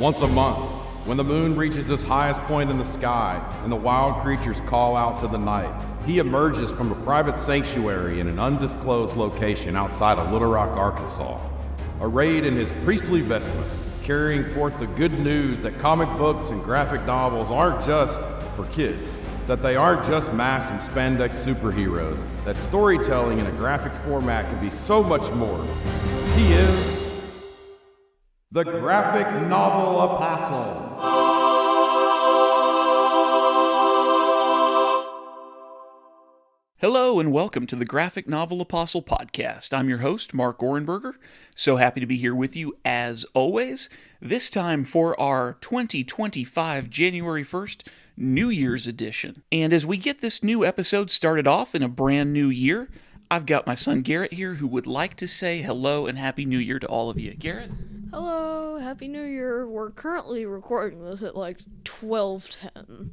Once a month, when the moon reaches its highest point in the sky and the wild creatures call out to the night, he emerges from a private sanctuary in an undisclosed location outside of Little Rock, Arkansas. Arrayed in his priestly vestments, carrying forth the good news that comic books and graphic novels aren't just for kids, that they aren't just mass and spandex superheroes, that storytelling in a graphic format can be so much more. He is the graphic novel apostle. Hello and welcome to the Graphic Novel Apostle podcast. I'm your host, Mark Orenberger. So happy to be here with you as always, this time for our 2025 January 1st New Year's edition. And as we get this new episode started off in a brand new year, I've got my son Garrett here who would like to say hello and Happy New Year to all of you. Garrett? Hello, Happy New Year. We're currently recording this at like 12:10.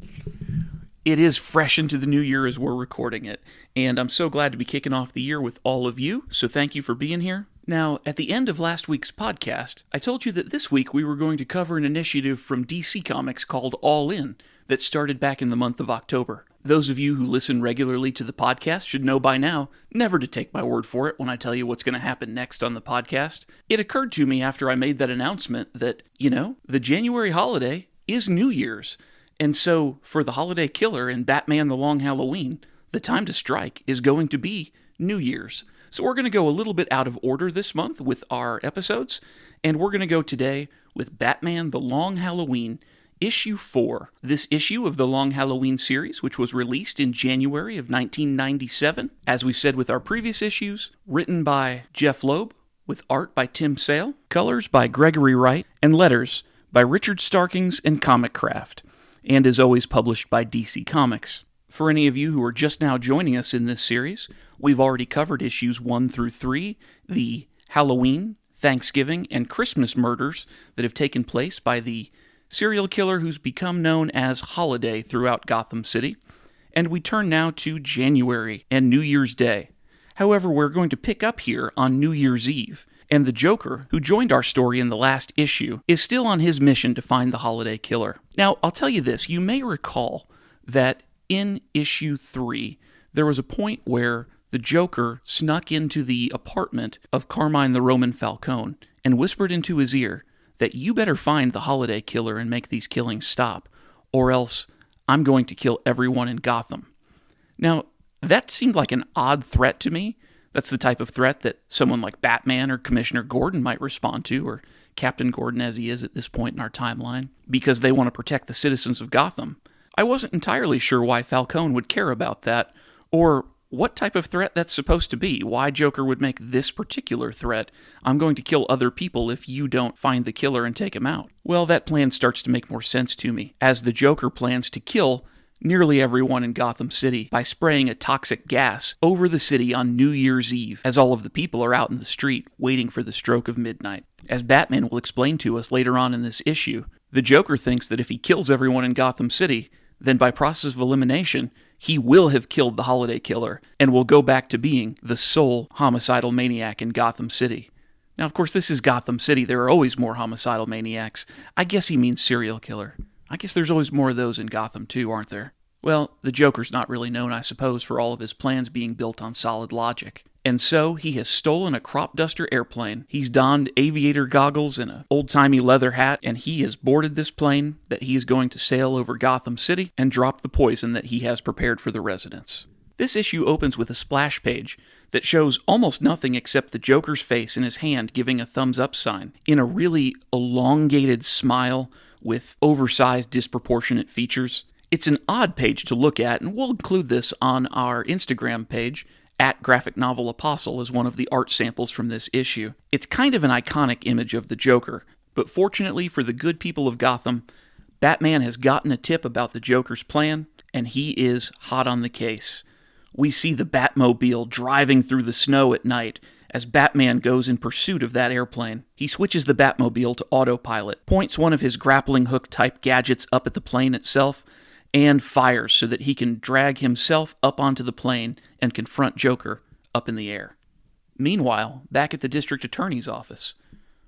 It is fresh into the new year as we're recording it, and I'm so glad to be kicking off the year with all of you, so thank you for being here. Now, at the end of last week's podcast, I told you that this week we were going to cover an initiative from DC Comics called All In that started back in the month of October. Those of you who listen regularly to the podcast should know by now never to take my word for it when I tell you what's going to happen next on the podcast. It occurred to me after I made that announcement that, the January holiday is New Year's. And so, for the holiday killer in Batman the Long Halloween, the time to strike is going to be New Year's. So we're going to go a little bit out of order this month with our episodes, and we're going to go today with Batman the Long Halloween, Issue 4. This issue of the Long Halloween series, which was released in January of 1997, as we've said with our previous issues, written by Jeph Loeb, with art by Tim Sale, colors by Gregory Wright, and letters by Richard Starkings and Comicraft, and is always published by DC Comics. For any of you who are just now joining us in this series, we've already covered issues 1 through 3, the Halloween, Thanksgiving, and Christmas murders that have taken place by the serial killer who's become known as Holiday throughout Gotham City, and we turn now to January and New Year's Day. However, we're going to pick up here on New Year's Eve, and the Joker, who joined our story in the last issue, is still on his mission to find the Holiday Killer. Now, I'll tell you this, you may recall that in issue 3, there was a point where the Joker snuck into the apartment of Carmine the Roman Falcone and whispered into his ear that you better find the Holiday Killer and make these killings stop, or else I'm going to kill everyone in Gotham. Now, that seemed like an odd threat to me. That's the type of threat that someone like Batman or Commissioner Gordon might respond to, or Captain Gordon as he is at this point in our timeline, because they want to protect the citizens of Gotham. I wasn't entirely sure why Falcone would care about that, or what type of threat that's supposed to be, why Joker would make this particular threat. I'm going to kill other people if you don't find the killer and take him out. Well, that plan starts to make more sense to me, as the Joker plans to kill nearly everyone in Gotham City by spraying a toxic gas over the city on New Year's Eve, as all of the people are out in the street waiting for the stroke of midnight. As Batman will explain to us later on in this issue, the Joker thinks that if he kills everyone in Gotham City, then by process of elimination, he will have killed the Holiday Killer and will go back to being the sole homicidal maniac in Gotham City. Now, of course, this is Gotham City. There are always more homicidal maniacs. I guess he means serial killer. I guess there's always more of those in Gotham too, aren't there? Well, the Joker's not really known, I suppose, for all of his plans being built on solid logic. And so, he has stolen a crop duster airplane, he's donned aviator goggles and an old-timey leather hat, and he has boarded this plane that he is going to sail over Gotham City and drop the poison that he has prepared for the residents. This issue opens with a splash page that shows almost nothing except the Joker's face and his hand giving a thumbs-up sign in a really elongated smile with oversized, disproportionate features. It's an odd page to look at, and we'll include this on our Instagram page, at Graphic Novel Apostle, as one of the art samples from this issue. It's kind of an iconic image of the Joker, but fortunately for the good people of Gotham, Batman has gotten a tip about the Joker's plan, and he is hot on the case. We see the Batmobile driving through the snow at night as Batman goes in pursuit of that airplane. He switches the Batmobile to autopilot, points one of his grappling hook-type gadgets up at the plane itself, and fires so that he can drag himself up onto the plane and confront Joker up in the air. Meanwhile, back at the district attorney's office,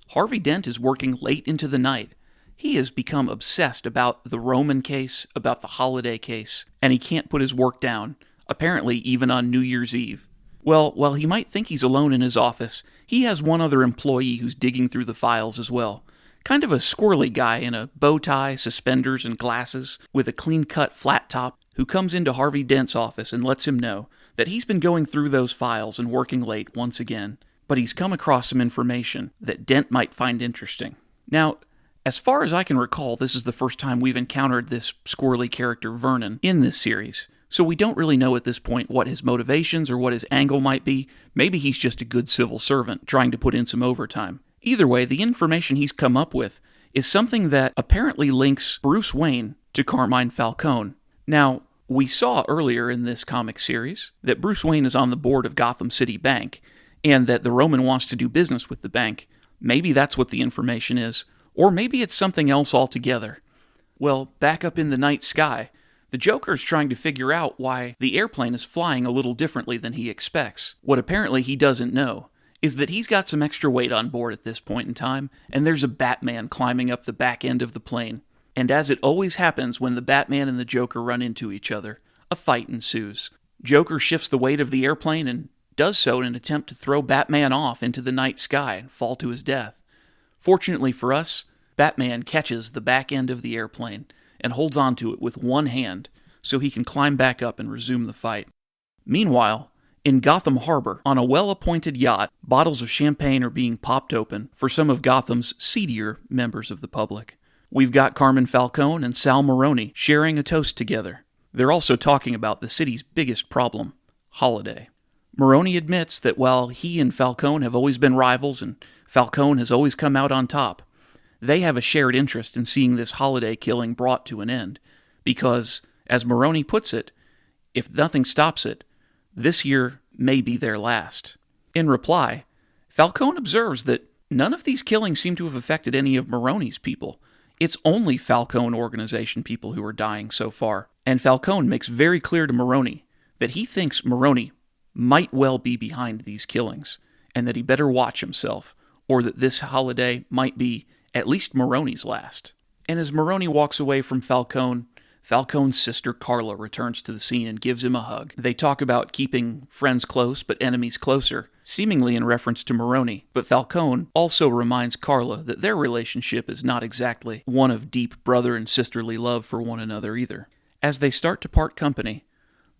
Harvey Dent is working late into the night He has become obsessed about the Roman case, about the holiday case, and he can't put his work down, apparently even on New Year's Eve. Well, while he might think he's alone in his office, he has one other employee who's digging through the files as well. Kind of a squirrely guy in a bow tie, suspenders, and glasses, with a clean-cut flat top, who comes into Harvey Dent's office and lets him know that he's been going through those files and working late once again, but he's come across some information that Dent might find interesting. Now, as far as I can recall, this is the first time we've encountered this squirrely character Vernon in this series, so we don't really know at this point what his motivations or what his angle might be. Maybe he's just a good civil servant trying to put in some overtime. Either way, the information he's come up with is something that apparently links Bruce Wayne to Carmine Falcone. Now, we saw earlier in this comic series that Bruce Wayne is on the board of Gotham City Bank, and that the Roman wants to do business with the bank. Maybe that's what the information is, or maybe it's something else altogether. Well, back up in the night sky, the Joker is trying to figure out why the airplane is flying a little differently than he expects. What apparently he doesn't know is that he's got some extra weight on board at this point in time, and there's a Batman climbing up the back end of the plane. And as it always happens when the Batman and the Joker run into each other, a fight ensues. Joker shifts the weight of the airplane and does so in an attempt to throw Batman off into the night sky and fall to his death. Fortunately for us, Batman catches the back end of the airplane and holds onto it with one hand so he can climb back up and resume the fight. Meanwhile, in Gotham Harbor, on a well-appointed yacht, bottles of champagne are being popped open for some of Gotham's seedier members of the public. We've got Carmine Falcone and Sal Maroni sharing a toast together. They're also talking about the city's biggest problem, holiday. Maroni admits that while he and Falcone have always been rivals and Falcone has always come out on top, they have a shared interest in seeing this holiday killing brought to an end, because, as Maroni puts it, if nothing stops it, this year may be their last. In reply, Falcone observes that none of these killings seem to have affected any of Maroni's people. It's only Falcone organization people who are dying so far, and Falcone makes very clear to Maroni that he thinks Maroni might well be behind these killings, and that he better watch himself, or that this holiday might be at least Maroni's last. And as Maroni walks away from Falcone, Falcone's sister Carla returns to the scene and gives him a hug. They talk about keeping friends close but enemies closer, seemingly in reference to Maroni, but Falcone also reminds Carla that their relationship is not exactly one of deep brother and sisterly love for one another either. As they start to part company,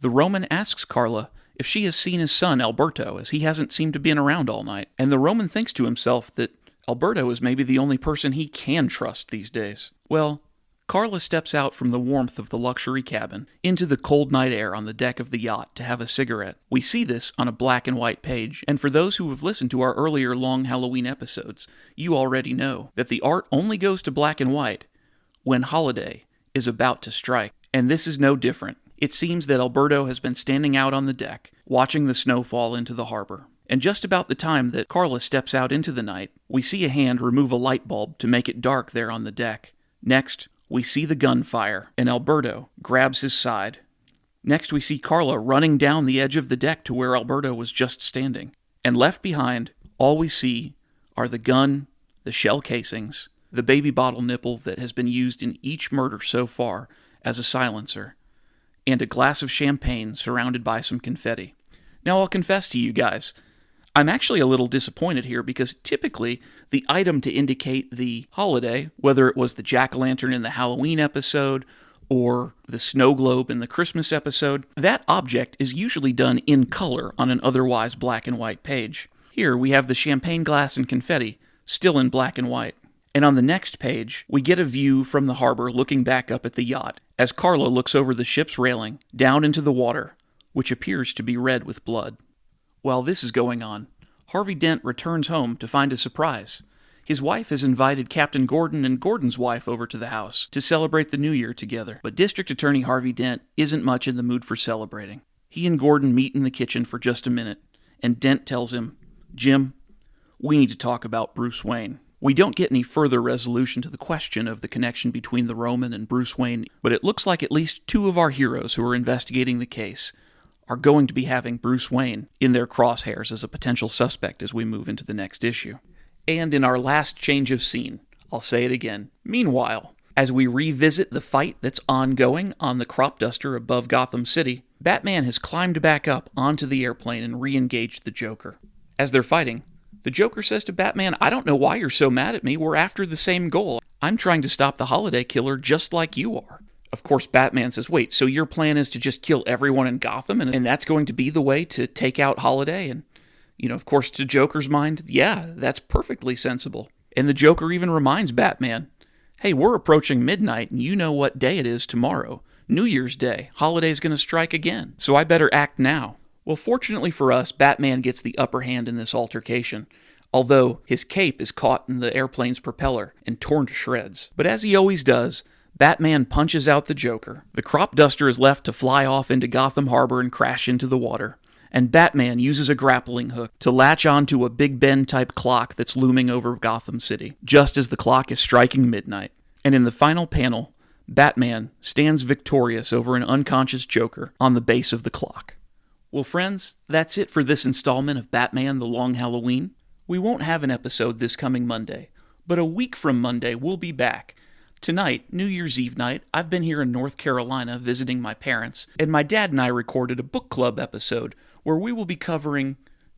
the Roman asks Carla if she has seen his son Alberto, as he hasn't seemed to be around all night, and the Roman thinks to himself that Alberto is maybe the only person he can trust these days. Well, Carla steps out from the warmth of the luxury cabin into the cold night air on the deck of the yacht to have a cigarette. We see this on a black and white page, and for those who have listened to our earlier long Halloween episodes, you already know that the art only goes to black and white when holiday is about to strike, and this is no different. It seems that Alberto has been standing out on the deck, watching the snow fall into the harbor. And just about the time that Carla steps out into the night, we see a hand remove a light bulb to make it dark there on the deck. Next, we see the gunfire, and Alberto grabs his side. Next, we see Carla running down the edge of the deck to where Alberto was just standing. And left behind, all we see are the gun, the shell casings, the baby bottle nipple that has been used in each murder so far as a silencer, and a glass of champagne surrounded by some confetti. Now, I'll confess to you guys, I'm actually a little disappointed here because typically the item to indicate the holiday, whether it was the jack-o'-lantern in the Halloween episode or the snow globe in the Christmas episode, that object is usually done in color on an otherwise black and white page. Here we have the champagne glass and confetti, still in black and white. And on the next page, we get a view from the harbor looking back up at the yacht as Carla looks over the ship's railing down into the water, which appears to be red with blood. While this is going on, Harvey Dent returns home to find a surprise. His wife has invited Captain Gordon and Gordon's wife over to the house to celebrate the New Year together, but District Attorney Harvey Dent isn't much in the mood for celebrating. He and Gordon meet in the kitchen for just a minute, and Dent tells him, "Jim, we need to talk about Bruce Wayne." We don't get any further resolution to the question of the connection between the Roman and Bruce Wayne, but it looks like at least two of our heroes who are investigating the case are going to be having Bruce Wayne in their crosshairs as a potential suspect as we move into the next issue. And in our last change of scene, I'll say it again. Meanwhile, as we revisit the fight that's ongoing on the crop duster above Gotham City, Batman has climbed back up onto the airplane and re-engaged the Joker. As they're fighting, the Joker says to Batman, "I don't know why you're so mad at me. We're after the same goal. I'm trying to stop the Holiday Killer just like you are." Of course, Batman says, "Wait, so your plan is to just kill everyone in Gotham, and that's going to be the way to take out Holiday?" And, of course, to Joker's mind, yeah, that's perfectly sensible. And the Joker even reminds Batman, "Hey, we're approaching midnight, and you know what day it is tomorrow. New Year's Day. Holiday's going to strike again. So I better act now." Well, fortunately for us, Batman gets the upper hand in this altercation, although his cape is caught in the airplane's propeller and torn to shreds. But as he always does, Batman punches out the Joker. The crop duster is left to fly off into Gotham Harbor and crash into the water. And Batman uses a grappling hook to latch onto a Big Ben-type clock that's looming over Gotham City, just as the clock is striking midnight. And in the final panel, Batman stands victorious over an unconscious Joker on the base of the clock. Well, friends, that's it for this installment of Batman The Long Halloween. We won't have an episode this coming Monday, but a week from Monday we'll be back. Tonight, New Year's Eve night, I've been here in North Carolina visiting my parents, and my dad and I recorded a book club episode where we will be covering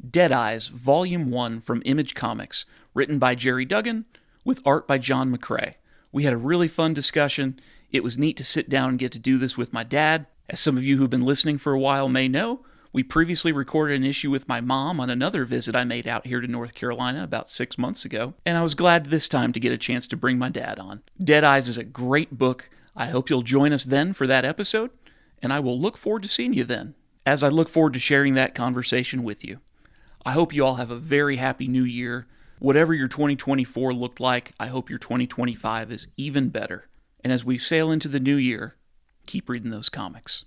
Dead Eyes, Volume 1 from Image Comics, written by Jerry Duggan, with art by John McCrae. We had a really fun discussion. It was neat to sit down and get to do this with my dad. As some of you who've been listening for a while may know, we previously recorded an issue with my mom on another visit I made out here to North Carolina about 6 months ago, and I was glad this time to get a chance to bring my dad on. Dead Eyes is a great book. I hope you'll join us then for that episode, and I will look forward to seeing you then, as I look forward to sharing that conversation with you. I hope you all have a very happy new year. Whatever your 2024 looked like, I hope your 2025 is even better. And as we sail into the new year, keep reading those comics.